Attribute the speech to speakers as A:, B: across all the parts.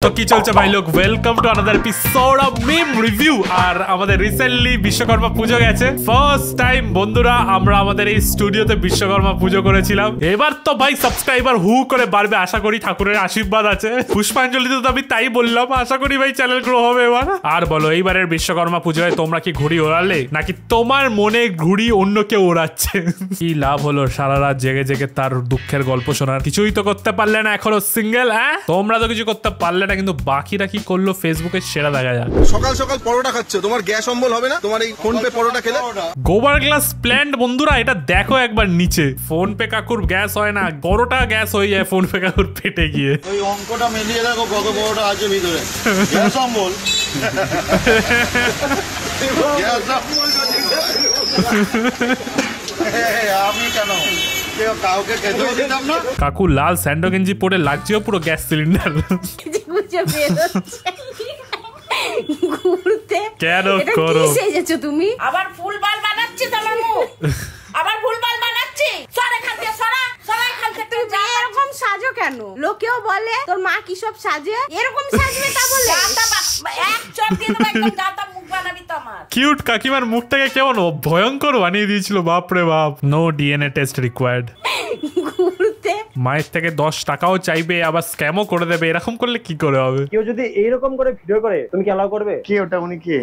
A: তো কি চলছে ভাই লোক, welcome to another episode of meme review. আর আমাদের রিসেন্টলি বিশ্বকর্মা পুজো গেছে, ফার্স্ট টাইম বন্ধুরা আমরা আমাদের এই স্টুডিওতে বিশ্বকর্মা পুজো করেছিলাম। এবার তো ভাই সাবস্ক্রাইবার হু করে বাড়বে, আশা করি ঠাকুরের আশীর্বাদ আছে। পুষ্পাঞ্জলিতে তো আমি তাই বললাম, আশা করি ভাই চ্যানেল গ্রো হবে এবার। আর বলো, এইবারের বিশ্বকর্মা পুজোয় তোমরা কি ঘুড়ি ওড়ালে, নাকি তোমার মনে ঘুড়ি অন্য কেউ ওড়াচ্ছে? কি লাভ হলো সারা রাত জেগে জেগে তার দুঃখের গল্প শোনার? কিছুই তো করতে পারলে না, এখনো সিঙ্গেল। তোমরা তো কিছু করতে পারলে না, কিন্তু বাকিরা কি করলো ফেসবুকে সেটা দেখা যাক।
B: সকাল সকাল পরোটা খাচ্ছে, তোমার গ্যাস অম্বল হবে না তোমার এই ফোন পে পরোটা খেলে?
A: গোবার গ্লাস প্ল্যান্ট বন্ধুরা, এটা দেখো একবার নিচে। ফোন পে কাকুর গ্যাস হয় না, বড়টা গ্যাস হয়ে যায় ফোন পে কাকুর পেটে গিয়ে।
B: ওই অঙ্কটা মিলিয়ে দেখো কত বড়টা আছে ভিতরে। গ্যাস অম্বল গ্যাস অম্বল আমি কেন কাউকে খেতেও দিতাম না।
A: কাকু লাল স্যান্ডো গেঞ্জি পরে লাগছেও পুরো গ্যাস সিলিন্ডার। কেন করো
C: তুমি আবার ফুলবাল বানাচ্ছি তোমার মুখ, আবার ফুলবাল বানাচ্ছি। সরে খাতে সরা সরাই খাতে। তুই এরকম সাজো কেন? লোকেও বলে তোর মা কি সব সাজে, এরকম সাজবে তা বলে এক চপ দিয়ে দেব, একদম দাঁতা মুখ বানাবি তো আমার।
A: কিউট কাকিমার মুখটাকে কেমন ভয়ঙ্কর বানিয়ে দিয়েছিল, বাপ রে বাপ। No DNA test required. মায়ের থেকে 10 টাকাও চাইবে, আবার স্ক্যামও করে দেবে। এরকম করলে কি করে হবে?
D: কেউ যদি এইরকম করে ভিডিও করে তুমি কি অ্যালাউ করবে?
E: কে ওটা? উনি কে?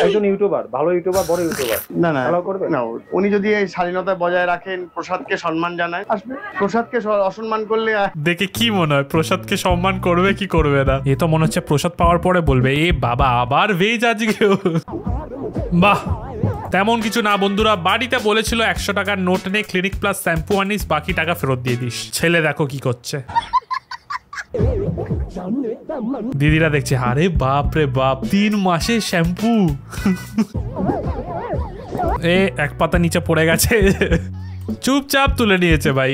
D: একজন ইউটিউবার, ভালো ইউটিউবার, বড় ইউটিউবার।
E: না না
D: অ্যালাউ করবে
E: না। উনি যদি এই স্বাধীনতা বজায় রাখেন, প্রসাদকে সম্মান জানায়, আসবে। প্রসাদকে অসম্মান করলে
A: দেখে কি মনে হয় প্রসাদকে সম্মান করবে কি করবে না? এ তো মনে হচ্ছে প্রসাদ পাওয়ার পরে বলবে এ বাবা আবার ভেজ আজকেও। বাহ, তেমন কিছু না বন্ধুরা। বাড়িতে বলেছিল 100 টাকার নোট নেই, ক্লিনিক প্লাস শ্যাম্পু আনিস, বাকি টাকা ফেরত দিয়ে দিস। ছেলে দেখো কি করছে। দিদিরা দেখছে, আরে বাপ রে বাপ, 3 মাসে শ্যাম্পু। এক পাতা নিচে পড়ে গেছে, চুপচাপ তুলে নিয়েছে ভাই।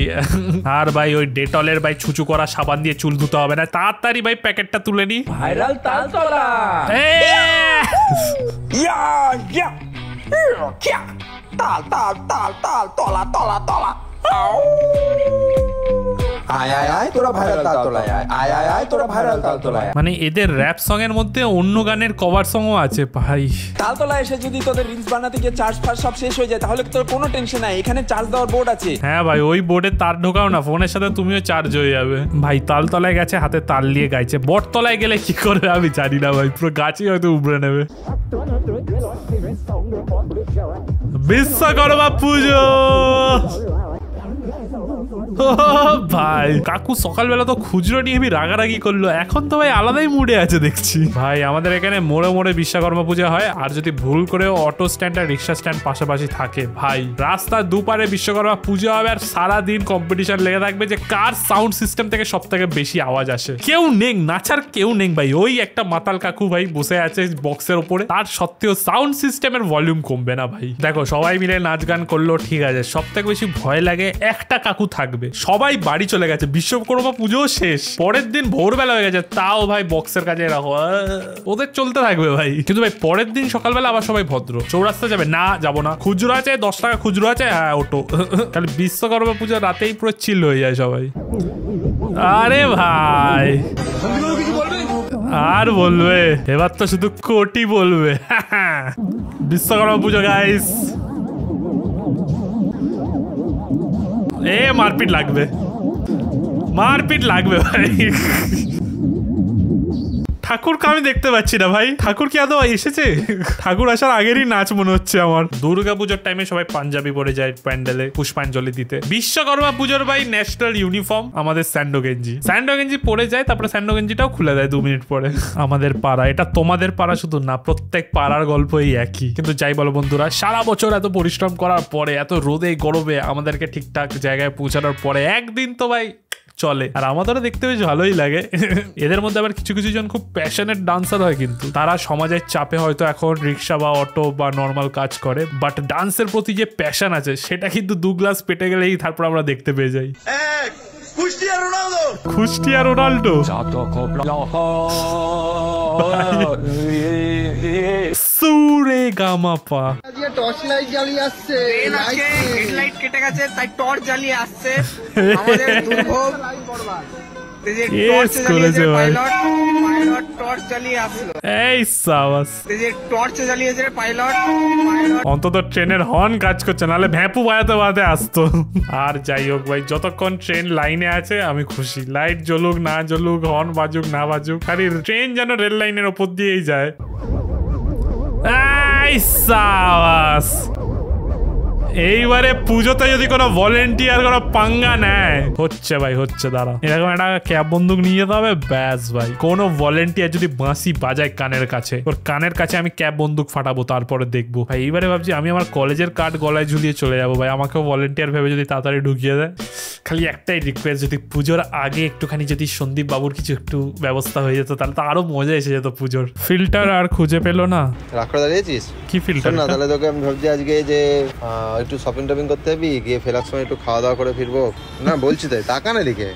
A: আর ভাই ওই ডেটলের ভাই ছুচু করা সাবান দিয়ে চুল ধুতে হবে না, তাড়াতাড়ি ভাই প্যাকেটটা তুলে নি।
D: ভাইরাল তালতলা তাল তাল তাল তাল তলা তলা তলা।
A: মানে এদের র‍্যাপ সং এর মধ্যে অন্য গানের কভার সংও আছে ভাই।
F: তালতলা এসে যদি তোদের রিলস বানাতে গিয়ে চার্জ ফার্জ সব শেষ হয়ে যায়, তাহলে তোর কোনো টেনশন নাই, এখানে চার্জ দেওয়ার বোর্ড আছে।
A: হ্যাঁ ভাই, ওই বোর্ডে তার ঢোকাও না, ফোনের সাথে তুমিও চার্জ হয়ে যাবে ভাই। তালতলায় গেছে, হাতে তাল নিয়ে গাইছে। বটতলায় গেলে কি করবে আমি জানি না ভাই, পুরো গাছই হয়তো উবড়ে নেবে। বিশ্বকর্মা পুজো ভাই। কাকু সকালবেলা তো খুচরো নিয়ে আমি রাগারাগি করলো, এখন তো ভাই আলাদাই মুডে আছে দেখছি ভাই। আমাদের এখানে মোড়ে মোড়ে বিশ্বকর্মা পূজা হয়, আর যদি ভুল করে অটো স্ট্যান্ড আর রিক্সা স্ট্যান্ড পাশাপাশি থাকে ভাই, রাস্তার দুপারে বিশ্বকর্মা পূজা হবে, আর সারাদিন কম্পিটিশন লেগে থাকবে যে কার সাউন্ড সিস্টেম থেকে সব থেকে বেশি আওয়াজ আসে। কেউ নেই নাচার, কেউ নেই ভাই। ওই একটা মাতাল কাকু ভাই বসে আছে বক্সের উপরে, তার সত্ত্বেও সাউন্ড সিস্টেমের ভলিউম কমবে না ভাই। দেখো সবাই মিলে নাচ গান করলো, ঠিক আছে, সব থেকে বেশি ভয় লাগে একটা কাকু থাকবে, সবাই বাড়ি চলে গেছে, বিশ্বকর্মা পুজো শেষ, পরের দিন ভোরবেলা হয়ে গেছে, তাও ভাই বক্সের কাছে রাখো, ওদের চলতে থাকবে ভাই। কিন্তু ভাই পরের দিন সকালবেলা আবার সবাই ভদ্র। চৌরাস্তা যাবে না, যাবো না, খুচরো আছে 10 টাকা খুচরো আছে, হ্যাঁ ওটো। তাহলে বিশ্বকর্মা পুজো রাতেই পুরো চিল হয়ে যায় সবাই। আরে ভাই আর বলবে, এবার তো শুধু কোটি বলবে। বিশ্বকর্মা পুজো গাইস। মারপিট লাগবে, মারপিট লাগবে ভাই। ঠাকুরকে আমি দেখতে পাচ্ছি না ভাই, ঠাকুর কি আদৌ এসেছে? ঠাকুর আসার আগেরই নাচ মনে হচ্ছে আমার। দুর্গা পুজোর টাইমে সবাই পাঞ্জাবি পরে যায় প্যান্ডেলে পুষ্পাঞ্জলি দিতে। বিশ্বকর্মা পুজোর ভাই ন্যাশনাল ইউনিফর্ম আমাদের স্যান্ডো গেঞ্জি। স্যান্ডো গেঞ্জি পরে যায়, তারপরে স্যান্ডো গেঞ্জিটাও খুলে দেয় 2 মিনিট পরে। আমাদের পাড়া, এটা তোমাদের পাড়া শুধু না, প্রত্যেক পাড়ার গল্পই একই। কিন্তু যাই বলো বন্ধুরা, সারা বছর এত পরিশ্রম করার পরে, এত রোদে গরমে আমাদেরকে ঠিকঠাক জায়গায় পৌঁছানোর পরে একদিন তো ভাই চলে। আর আমাদেরও দেখতে বেশ ভালোই লাগে। এদের মধ্যে আবার কিছু কিছু জন খুব প্যাশনেট ডান্সার হয়, কিন্তু তারা সমাজের চাপে হয়তো এখন রিক্সা বা অটো বা নর্মাল কাজ করে, বাট ডান্সের প্রতি যে প্যাশন আছে সেটা কিন্তু 2 গ্লাস পেটে গেলেই তারপর আমরা দেখতে পেয়ে যাই। কুষ্টিয়া রোনাল্ডো সুরে গামাপা।
B: টর্চ লাইট জ্বালিয়ে আসছে,
G: হেডলাইট কেটে গেছে তাই টর্চ জ্বালিয়ে আসছে। আমাদের দুর্ভোগ।
A: করেছে ভাই।
G: পাইলট টর্চ চালিয়ে আসলো।
A: এই সাবাস,
G: এই যে টর্চ জ্বালিয়েছে পাইলট,
A: অন্তত ট্রেনের হর্ন কাজ করছে, নাহলে ভ্যাপু বাজাতে বাজাতে আসতো। আর যাই হোক ভাই, যতক্ষণ ট্রেন লাইনে আছে আমি খুশি। লাইট জ্বলুক না জ্বলুক, হর্ন বাজুক না বাজুক, খালি ট্রেন যেন রেল লাইনের ওপর দিয়েই যায়। এই সাবাস, এইবারে পুজোতে যদি কোনো ভলেন্টিয়ার কোনো পাঙ্গা নেয়, হচ্ছে ভাই হচ্ছে। দাঁড়া, এরকম একটা ক্যাব বন্দুক নিয়ে যেতে হবে, ব্যাস ভাই। কোনো ভলেন্টিয়ার যদি বাঁশি বাজায় কানের কাছে, ওর কানের কাছে আমি ক্যাব বন্দুক ফাটাবো, তারপরে দেখবো ভাই। এইবারে ভাবছি আমি আমার কলেজের কার্ড গলায় ঝুলিয়ে চলে যাবো ভাই, আমাকেও ভলেন্টিয়ার ভেবে যদি তাড়াতাড়ি ঢুকিয়ে দেয়। খালি একটাই রিকোয়েস্ট, যদি পুজোর আগে একটুখানি যদি সন্দীপ বাবুর কিছু একটু ব্যবস্থা হয়ে যেত, তাহলে তো আরো মজা এসে যেত পুজোর। ফিল্টার আর খুঁজে পেলো না।
H: রাগ করে দাঁড়িয়েছিস?
A: কি ফিল্টার?
H: না, তাহলে তোকে আমি ভাবছি আজকে যে একটু শপিং টপিং করতে যাবি, গিয়ে ফেরার সময় একটু খাওয়া দাওয়া করে ফিরবো। না বলছি তাই, টাকা না দিকে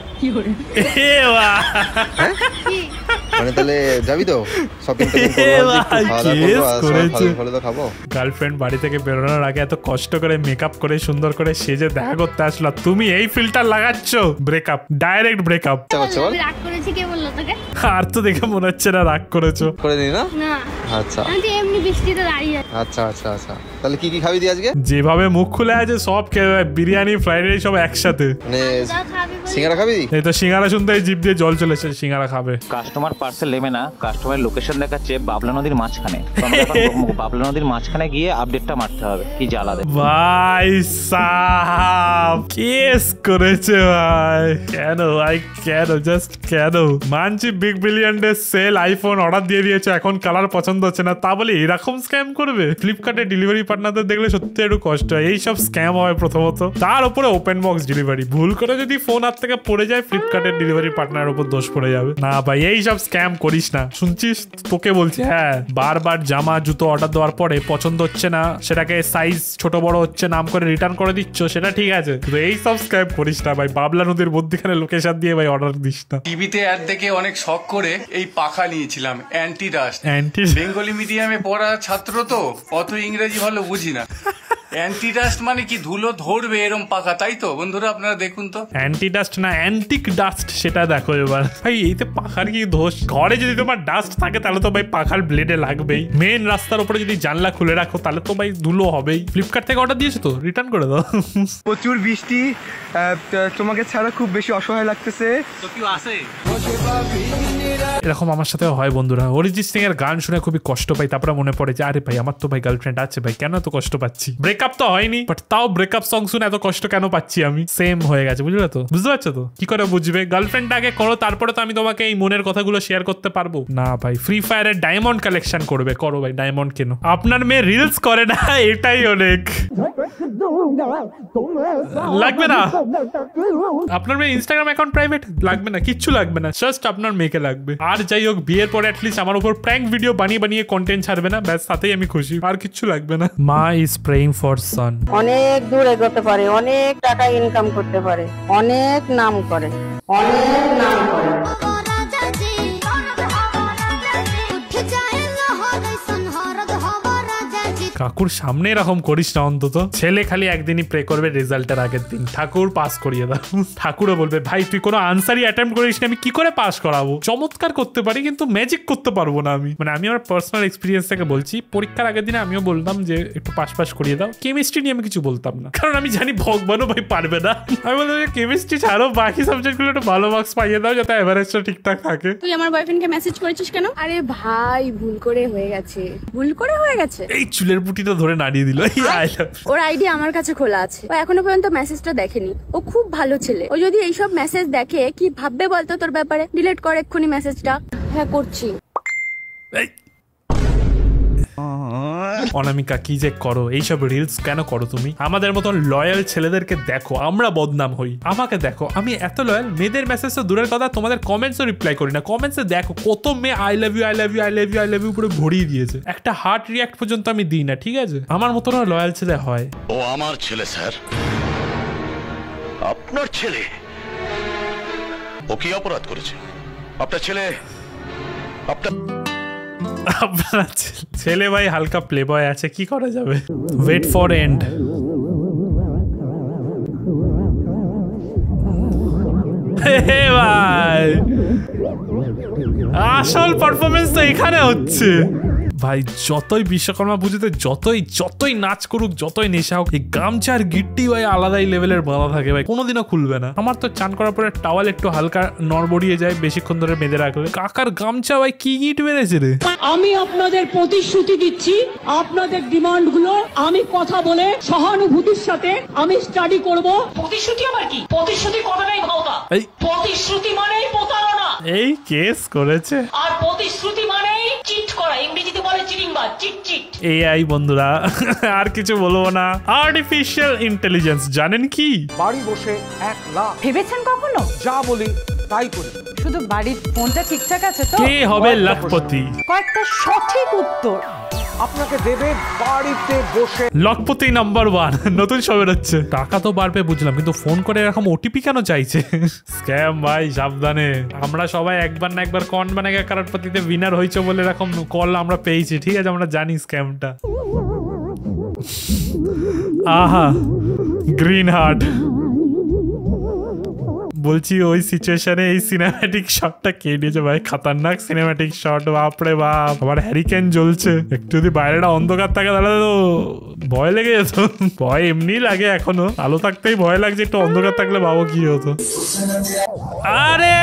H: মানে, তাহলে যাবি তো শপিং টপিং করবো, খাওয়া দাওয়া করবো, তো খাবো।
A: গার্লফ্রেন্ড বাড়ি থেকে বেরোনোর আগে এত কষ্ট করে মেকআপ করে সুন্দর করে সেজে দেখা করতে আসলো, তুমি এই ফিল্টার লাগাচ্ছ? Breakup, direct breakup.
I: রাগ করেছি, কে বললো তোকে?
A: আর তো দেখে মনে হচ্ছে না রাগ করেছো।
H: করে নি না?
I: না।
H: আচ্ছা,
I: আমি এমনি বৃষ্টিতে দাঁড়িয়ে আছি।
H: আচ্ছা আচ্ছা আচ্ছা, তাহলে কি কি খাবি দি আজকে?
A: যেভাবে মুখ খুলে আছে সব খেয়ে, বিরিয়ানি ফ্রাইড রাইস সব একসাথে।
H: মানে সিঙ্গারা খাবি?
A: এই তো সিঙ্গারা শুনতে জিভ দিয়ে জল চলেছে, সিঙ্গারা খাবে।
J: কাস্টমার পার্সেল নেবে না, কাস্টমার লোকেশন দেখাচ্ছে বাবলা নদীর মাঝখানে। বাবলা নদীর মাঝখানে গিয়ে আপডেটটা মারতে হবে, কি জ্বালা দেবে
A: ভাই সাহাব, কেস করেছে ভাই। কেন ভাই, কেন, জাস্ট কেন? মানছি big billion day sale, iPhone order দিয়ে দিয়েছে, এখন কালার পছন্দ হচ্ছে না, তা বলে এরকম স্ক্যাম করবে? ফ্লিপকার্টে ডেলিভারি পার্টনারদের দেখলে সত্যি একটু কষ্ট হয়। এইসব স্ক্যাম হয় প্রথমত, তার উপরে ওপেন বক্স ডেলিভারি। ভুল করে যদি ফোন হাত থেকে পড়ে যায়, ফ্লিপকার্টের ডেলিভারি পার্টনারের উপর দোষ পড়ে যাবে। না ভাই, এইসব স্ক্যাম করিস না, শুনছিস? তোকে বলছি, হ্যাঁ, বারবার জামা জুতো অর্ডার দেওয়ার পরে পছন্দ হচ্ছে না, সেটাকে সাইজ ছোট বড় হচ্ছে নাম করে রিটার্ন করে দিচ্ছ, সেটা ঠিক আছে, কিন্তু এইসব স্ক্যাম করিস না ভাই। বাবলা নদীর মধ্যখানে লোকেশন দিয়ে ভাই অর্ডার দিস না।
K: টিভিতে অ্যাড দেখে অনেক শখ করে এই পাখা নিয়েছিলাম, অ্যান্টি ডাস্ট। বেঙ্গলি মিডিয়ামে পড়া ছাত্র তো, অত ইংরেজি ভালো বুঝি না। অ্যান্টি ডাস্ট মানে কি, ধুলো ধরবে এরকম পাখা, তাই তো বন্ধুরা? আপনারা দেখুন তো,
A: অ্যান্টি ডাস্ট না অ্যান্টিক ডাস্ট, সেটা দেখো এবার। ভাই এইতে পাখার কি দোষ? ঘরে যদি তোমার ডাস্ট থাকে তাহলে তো ভাই পাখার ব্লেডে লাগবেই। মেন রাস্তার উপরে যদি জানলা খুলে রাখো তাহলে তো ভাই ধুলো হবেই। ফ্লিপকার্ট থেকে অর্ডার দিয়েছো তো, রিটার্ন করে দাও।
G: প্রচুর বৃষ্টি, তোমাকে ছাড়া খুব বেশি অসহায় লাগতেছে। তো কি আছে?
A: এরকম আমার সাথে হয় বন্ধুরা, অরিজিৎ সিং এর গান শুনে খুবই কষ্ট পাই, তারপরে মনে পড়ে যে আরে ভাই আমার তো ভাই গার্লফ্রেন্ড আছে ভাই, কেন এত কষ্ট পাচ্ছি? ব্রেকআপ তো হয়নি, বাট তাও ব্রেকআপ সং শুনে এত কষ্ট কেন পাচ্ছি আমি? সেম হয়ে গেছে, বুঝলে তো? বুঝতে পারছো তো? কি করে বুঝবে? গার্লফ্রেন্ড আগে করো, তারপরে তো আমি তোমাকে এই মনের কথাগুলো শেয়ার করতে পারবো না ভাই। ফ্রি ফায়ারের ডায়মন্ড কালেকশন করবে, করো ভাই, ডায়মন্ড কেন। আপনার মেয়ে রিলস করে না, এটাই অনেক। লাগবে না আপনার মেয়ে ইনস্টাগ্রাম অ্যাকাউন্ট প্রাইভেট, লাগবে না, কিচ্ছু লাগবে না, জাস্ট আপনার মেয়েকে লাগবে। আর যাই হোক, বিয়ের পরে অ্যাটলিস্ট আমার উপর প্র্যাঙ্ক ভিডিও বানিয়ে বানিয়ে কন্টেন্ট ছাড়বে না, ব্যাস, তাতেই আমি খুশি, আর কিচ্ছু লাগবে না। মা ইজ প্রেইং ফর সন।
C: অনেক দূর এগোতে পারে, অনেক টাকা ইনকাম করতে পারে, অনেক নাম করে, অনেক নাম করে।
A: কাকুর সামনে এরকম করিস না অন্তত। ছেলে খালি একদিনই প্রে করবে রেজাল্টের আগের দিন, ঠাকুর পাস করিয়ে দাও। ঠাকুরও বলবে ভাই তুই কোনো আনসারই অ্যাটেম্প করিস না, আমি কি করে পাস করাবো? চমৎকার করতে পারি কিন্তু ম্যাজিক করতে পারবো না আমি। মানে আমি আমার পার্সোনাল এক্সপিরিয়েন্স থেকে বলছি, পরীক্ষার আগের দিনে আমিও বলতাম যে একটু পাস করিয়ে দাও। কেমিস্ট্রি নিয়ে আমি কিছু বলতাম না, কারণ আমি জানি ভগবানও ভাই পারবে না। আমি বলতাম যে কেমিস্ট্রি ছাড়ো, বাকি সাবজেক্টগুলো একটু ভালো মার্কস পাইয়ে দাও যাতে এভারেজটা ঠিকঠাক থাকে।
I: তুই আমার বয়ফ্রেন্ডকে মেসেজ করেছিস কেন?
C: আরে ভাই ভুল করে হয়ে গেছে, ভুল করে হয়ে গেছে।
A: এই চুলের পুটিটা ধরে নাড়িয়ে দিল।
C: ওর আইডি আমার কাছে খোলা আছে, ও এখনো পর্যন্ত মেসেজটা দেখেনি। ও খুব ভালো ছেলে, ও যদি এইসব মেসেজ দেখে কি ভাববে বলতো তোর ব্যাপারে? ডিলিট কর এক্ষুনি মেসেজটা। হ্যাঁ করছি।
A: অনামিকা কি যে করো, এইসব রিলস কেন করো তুমি? আমাদের মতন লয়াল ছেলেদেরকে দেখো, আমরা বদনাম হই। আমাকে দেখো, আমি এত লয়াল, মেয়েদের মেসেজ তো দূরের কথা, তোমাদের কমেন্টসও রিপ্লাই করি না। কমেন্টসে দেখো কত মেয়ে I love you I love you I love you I love you পুরো ভরিয়ে দিয়েছে, একটা হার্ট রিয়াক্ট পর্যন্ত আমি দিই না, ঠিক আছে? আমার মতন লয়াল ছেলে হয়।
L: ও আমার ছেলে স্যার, আপনার ছেলে? ও কি অপরাধ করেছে? আপনার ছেলে, আপনার
A: ছেলে ভাই হালকা প্লে বয় আছে, কি করা যাবে? Wait for end. ভাই আসল পারফরমেন্স তো এখানে হচ্ছে ভাই। যতই বিশ্বকর্মা পুজোতে যতই নাচ করুক, যতই নেশা হোক, এই গামছার গিট্টি ভাই আলাদাই লেভেলের বাঁধা থাকে ভাই, কোনোদিনও খুলবে না। আমার তো চান করার পরে টাওয়াল একটু হালকা নড়বড়িয়ে যায় বেশিক্ষণ ধরে বেঁধে রাখলে। কাকার গামছা ভাই কি গিট মেরেছে রে।
M: আমি আপনাদের প্রতিশ্রুতি দিচ্ছি, আপনাদের ডিমান্ড গুলো আমি কথা বলে সহানুভূতির সাথে আমি স্টাডি করব। প্রতিশ্রুতি আবার কি? প্রতিশ্রুতি কথাটাই ভাওতা। প্রতিশ্রুতি মানেই প্রতারণা।
A: এই কেস করেছে।
M: আর প্রতিশ্রুতি মানেই চিট করা, ইংরেজিতে বলে চিটিংবাজ, চিট।
A: এআই বন্ধুরা, আর কিছু বলবো না। আর্টিফিশিয়াল ইন্টেলিজেন্স জানেন কি?
D: বাড়ি বসে 1 লাখ।
C: ভেবেছেন কখনো?
D: যা বলি তাই করি।
C: শুধু বাড়ির ফোনটা ঠিকঠাক আছে তো?
A: কে হবে লাখপতি?
C: কয়েকটা সঠিক উত্তর
D: আপনাকে দেবে বাড়িতে বসে।
A: লাখপতি নাম্বার 1 নতুন সবে হচ্ছে। টাকা তো বাড়বে বুঝলাম, কিন্তু ফোন করে এরকম ওটিপি কেন চাইছে? স্ক্যাম ভাই, সাবধানে। আমরা সবাই একবার না একবার কন বানাগা কারোরপতিতে উইনার হয়েছে বলে এরকম কল আমরা পেয়েছি, ঠিক আছে? আমরা জানি স্ক্যামটা। আহা, গ্রিন হার্ট। বলছি ওই সিচুয়েশনে এই সিনেম্যাটিক শটটা কে নিয়েছে ভাই? খতরনাক সিনেম্যাটিক শট, বাপরে বাপ। আবার হ্যারিকেন জ্বলছে, একটু যদি বাইরেটা অন্ধকার থাকে তাহলে তো ভয় লেগে যেত। ভয় এমনি লাগে এখনো, আলো থাকতেই ভয় লাগছে, একটু অন্ধকার থাকলে ভাবো কি হতো। আরে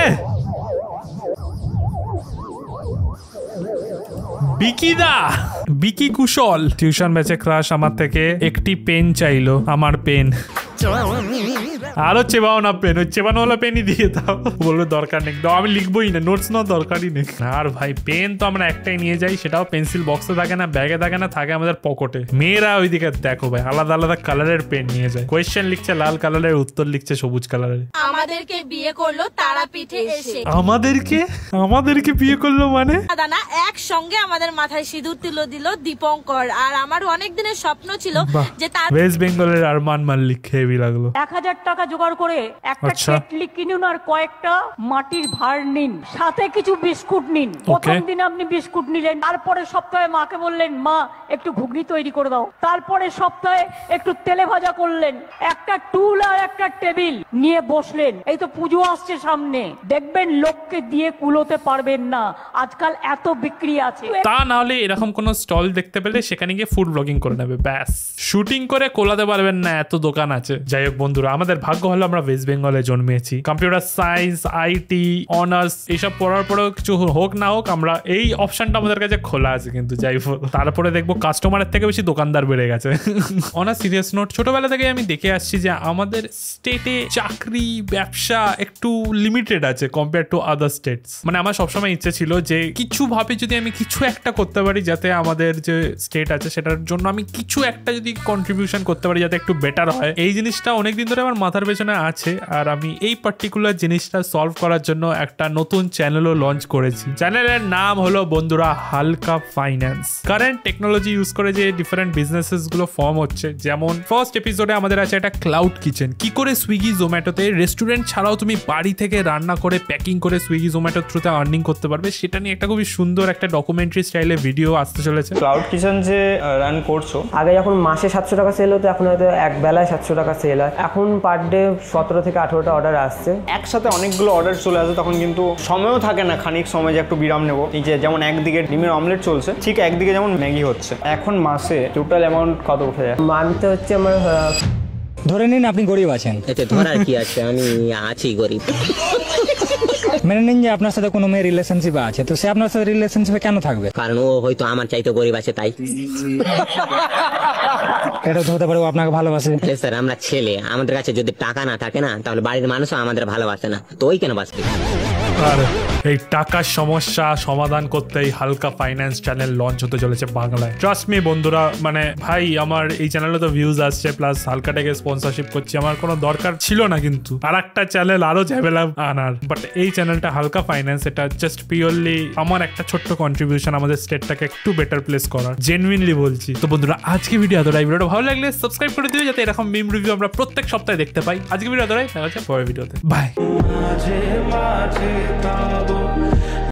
A: বিকি কুশল টিউশন ব্যাচে ক্লাস আমার থেকে একটি পেন চাইলো। আমার পেন আরো চেবাও না, পেন ওই চেবানো হলো পেনই দিয়ে দাও। বললো দরকার নেই, দাও, আমি লিখবোই না, নোটস নেওয়ার দরকারই নেই। আর ভাই পেন তো আমরা একটাই নিয়ে যাই, সেটাও পেন্সিল বক্সে থাকে না, ব্যাগে থাকে না, থাকে আমাদের পকেটে। মেয়েরা ওইদিকে দেখো ভাই আলাদা আলাদা কালারের পেন নিয়ে যায়। কোয়েশ্চেন লিখছে লাল কালারের, উত্তর লিখছে সবুজ কালারের।
C: আমাদেরকে বিয়ে করলো তারাপীঠে এসে।
A: আমাদেরকে বিয়ে করলো মানে?
C: দাদা একসঙ্গে আমাদের মাথায় সিঁদুর তুলো দিল দীপঙ্কর। আর আমার অনেক দিনের স্বপ্ন ছিল যে তার
A: ওয়েস্ট বেঙ্গলের আরমান মাল্লিক। হেভি লাগলো।
M: 1000 টাকা জোগাড় করে একটা কেটলি কিনুন আর কয়েকটা মাটির ভাঁড় নিন, সাথে কিছু বিস্কুট নিন। প্রথম দিন আপনি বিস্কুট নিলেন, তারপরে সপ্তাহে মাকে বললেন মা একটু ঘুগনি তৈরি করে দাও। তারপরে সপ্তাহে একটু তেলে ভাজা করলেন, একটা টুল আর একটা টেবিল নিয়ে বসলেন। এই তো পুজো আসছে সামনে, দেখবেন লোককে দিয়ে কুলোতে পারবেন না, আজকাল এত বিক্রি আছে।
A: তা না হলে এরকম কোন স্টল দেখতে পেলে সেখানে গিয়ে ফুড ব্লগিং করে নেবে, ব্যাস। শুটিং করে কোলাতে পারবেন না, এত দোকান আছে। যাই হোক বন্ধুরা, আমাদের ভাগ্য হলো আমরা ওয়েস্ট বেঙ্গলে জন্মেছি। কম্পিউটার সায়েন্স, আইটি অনার্স এইসব পড়ার পরেও কিছু হোক না হোক, আমরা এই অপশনটা আমাদের কাছে খোলা আছে। কিন্তু যাই হোক, তারপরে দেখবো কাস্টমারের থেকে বেশি দোকানদার বেড়ে গেছে। অন আ সিরিয়াস নোট, ছোটবেলা থেকে আমি দেখে আসছি যে আমাদের স্টেটে চাকরি ব্যবসা একটু লিমিটেড আছে কম্পেয়ার টু আদার স্টেটস। মানে আমার সবসময় ইচ্ছে ছিল যে কিছু ভাবে যদি আমি কিছু একটা করতে পারি, যাতে আমাদের যে স্টেট আছে সেটার জন্য আমি কিছু একটা যদি কন্ট্রিবিউশন করতে পারি, যাতে একটু বেটার হয়। এই জিনিসটা অনেকদিন ধরে আমার মাথার পেছনে আছে, আর আমি এই পার্টিকুলার জিনিসটা সলভ করার জন্য একটা নতুন চ্যানেলও লঞ্চ করেছি। চ্যানেলের নাম হলো বন্ধুরা হালকা ফাইন্যান্স। কারেন্ট টেকনোলজি ইউজ করে যে ডিফারেন্ট বিজনেসেস গুলো ফর্ম হচ্ছে, যেমন ফার্স্ট এপিসোডে আমাদের আছে একটা ক্লাউড কিচেন, কি করে সুইগি জোম্যাটোতে রেস্টুরেন্ট ছাড়াও তুমি বাড়ি থেকে রান্না করে প্যাকিং করে সুইগি জোম্যাটোর থ্রুতে আর্নিং করতে পারবে, সেটা নিয়ে একটা খুবই সুন্দর একটা ডকুমেন্টারি স্টাইলে ভিডিও আসতে চলেছে।
N: ক্লাউড কিচেন যে রান করছো, আগে যখন মাসে 700 টাকা সেল হতো, এখন হয়তো এক বেলায় 700 টাকা সেল হয়। এখন পার ডে 17 থেকে 18টা অর্ডার আসছে। একসাথে অনেকগুলো অর্ডার চলে আসে, তখন কিন্তু সময়ও থাকে না খানিক সময় যে একটু বিরাম নেবো। এই যে যেমন একদিকে ডিমের অমলেট চলছে, ঠিক একদিকে যেমন ম্যাগি হচ্ছে। এখন মাসে টোটাল অ্যামাউন্ট কত উঠে যায়? মান্থে হচ্ছে আমার,
O: ধরে নিন আপনি গরিব আছেন।
P: এতে ধরার কি আছে, আমি আছি গরিব।
O: মেনে নিন যে আপনার সাথে কোনো মেয়ে রিলেশনশিপ আছে, তো সে আপনার সাথে রিলেশনশিপে কেন থাকবে?
P: কারণ ও হয়তো আমার চাইতে গরিব আছে, তাই।
O: এটা তো হতে পারে ও আপনাকে ভালোবাসে।
P: স্যার আমরা ছেলে, আমাদের কাছে যদি টাকা না থাকে না, তাহলে বাড়ির মানুষও আমাদের ভালোবাসে না, তো ওই কেন বাঁচবে?
A: আর এই টাকার সমস্যা সমাধান করতেই হালকা ফাইন্যান্স চ্যানেল লঞ্চ হতে চলেছে বাংলায়। ট্রাস্ট মি বন্ধুরা, মানে ভাই আমার এই চ্যানেলে তো ভিউজ আসছে, প্লাস হালকাটাকে স্পন্সরশিপ করছি, আমার কোনো দরকার ছিল না কিন্তু আর একটা চ্যানেল আরো ঝামেলা আনার। বাট এই চ্যানেলটা হালকা ফাইন্যান্স, এটা জাস্ট পিওরলি আমার একটা ছোট্ট কন্ট্রিবিউশন আমাদের স্টেটটাকে একটু বেটার প্লেস করার, জেনুইনলি বলছি। তো বন্ধুরা আজকে ভিডিও এতটাই। ভিডিওটা ভালো লাগলে সাবস্ক্রাইব করে দিও, যাতে এরকম মিম রিভিউ আমরা প্রত্যেক সপ্তাহে দেখতে পাই। আজকে ভিডিও এতটাই, দেখা হচ্ছে পরের ভিডিওতে। বাই।